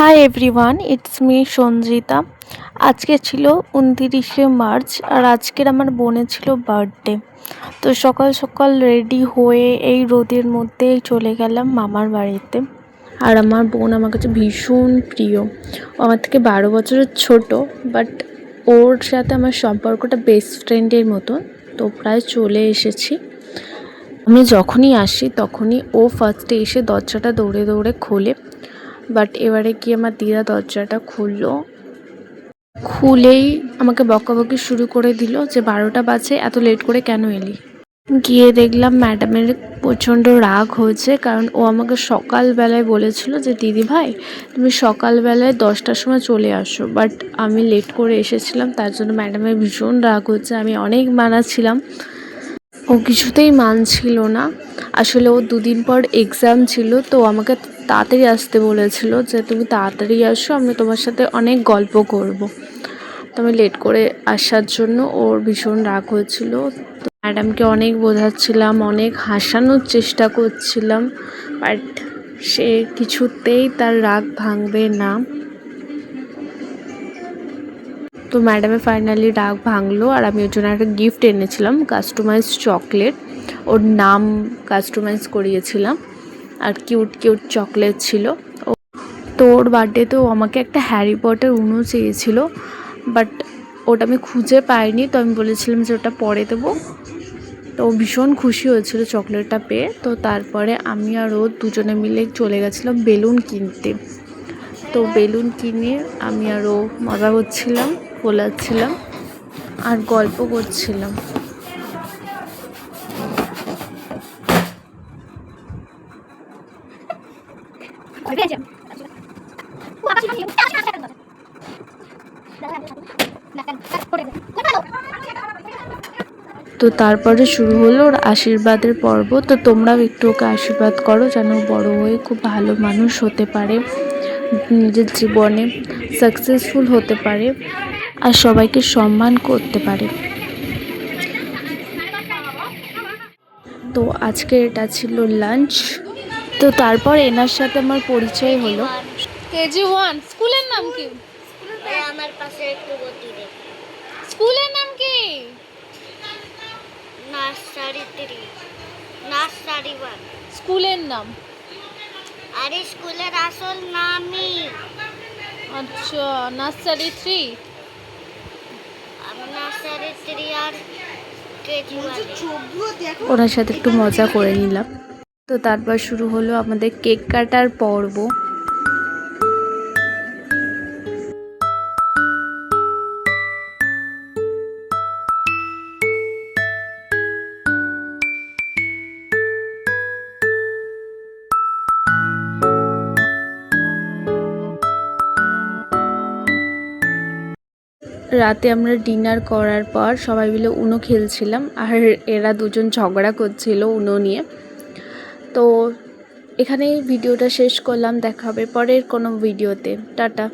Hi everyone, it's me Sanjita. আজকে ছিল 29শে March আর আজকের আমার বোনের ছিল বার্থডে। তো সকাল সকাল রেডি হয়ে এই রোদের মধ্যেই চলে গেলাম মামার বাড়িতে। আর আমার বোন আমার কাছে ভীষণ প্রিয়। ও আমার থেকে 12 বছরের ছোট, বাট ওর সাথে আমার সম্পর্কটা বেস্ট ফ্রেন্ডের মতো। তো প্রায় চলে এসেছি। আমি যখনই আসি তখনই ও ফার্স্টে এসে দরজাটা দৌড়ে দৌড়ে খোলে। বাট এবারে কি আমার দিদা দরজাটা খুলেই আমাকে বকাবকি শুরু করে দিল যে 12টা বাজে, এত লেট করে কেন এলি। গিয়ে দেখলাম ম্যাডামের প্রচণ্ড রাগ হয়েছে, কারণ ও আমাকে সকালবেলায় বলেছিল যে দিদি ভাই তুমি সকালবেলায় 10টার সময় চলে আসো, বাট আমি লেট করে এসেছিলাম, তার জন্য ম্যাডামের ভীষণ রাগ হচ্ছে। আমি অনেক মানাচ্ছিলাম, ও কিছুতেই মানছিল না। আসলে ও দুদিন পর এক্সাম ছিল, তো আমাকে তাড়াতাড়ি আসতে বলেছিল যে তুমি তাড়াতাড়ি আসো, আমি তোমার সাথে অনেক গল্প করব। তো আমি লেট করে আসার জন্য ওর ভীষণ রাগ হয়েছিল। তো ম্যাডামকে অনেক বোঝাচ্ছিলাম, অনেক হাসানোর চেষ্টা করছিলাম, বাট সে কিছুতেই তার রাগ ভাঙবে না। তো ম্যাডামে ফাইনালি রাগ ভাঙলো, আর আমি ওর জন্য একটা গিফট এনেছিলাম, কাস্টমাইজ চকলেট। ওর নাম কাস্টমাইজ করিয়েছিলাম, আর কিউট কিউট চকলেট ছিল। তো ওর বার্থডেতেও আমাকে একটা হ্যারি পটার উনো চেয়েছিল, বাট ওটা আমি খুঁজে পাইনি। তো আমি বলেছিলাম যে ওটা পরে দেবো। তো ও ভীষণ খুশি হয়েছিল চকলেটটা পেয়ে। তো তারপরে আমি আর ও দুজনে মিলে চলে গেছিলাম বেলুন কিনতে। তো বেলুন কিনে আমি আর ও মজা করছিলাম, ফোলাচ্ছিলাম আর গল্প করছিলাম। তো তারপরে শুরু হলো ওর আশীর্বাদের পর্ব। তো তোমরাও একটু ওকে আশীর্বাদ করো যেন বড় হয়ে খুব ভালো মানুষ হতে পারে, নিজের জীবনে সাকসেসফুল হতে পারে আর সবাইকে সম্মান করতে পারে। তো আজকে এটা ছিল লাঞ্চ। তো তারপর এনার সাথে আমার পরিচয় হলো। KG1 স্কুলের নাম কি? আমার পাশে একটু গতি দে। স্কুলের নাম কি? Nursery 3, nursery 1। স্কুলের নাম? আরে স্কুলের আসল নামই আচ্ছা, নার্সারি 3। আমি নার্সারি 3 আর কেজি 1। ওনার সাথে একটু মজা করে নিলাম। তো তারপর শুরু হলো আমাদের কেক কাটার পর্ব। রাতে আমরা ডিনার করার পর সবাই মিলে উনো খেলছিলাম, আর এরা দুজন ঝগড়া করছিল উনো নিয়ে। তো এখানেই ভিডিওটা শেষ করলাম, দেখা হবে পরের কোনো ভিডিওতে। টাটা।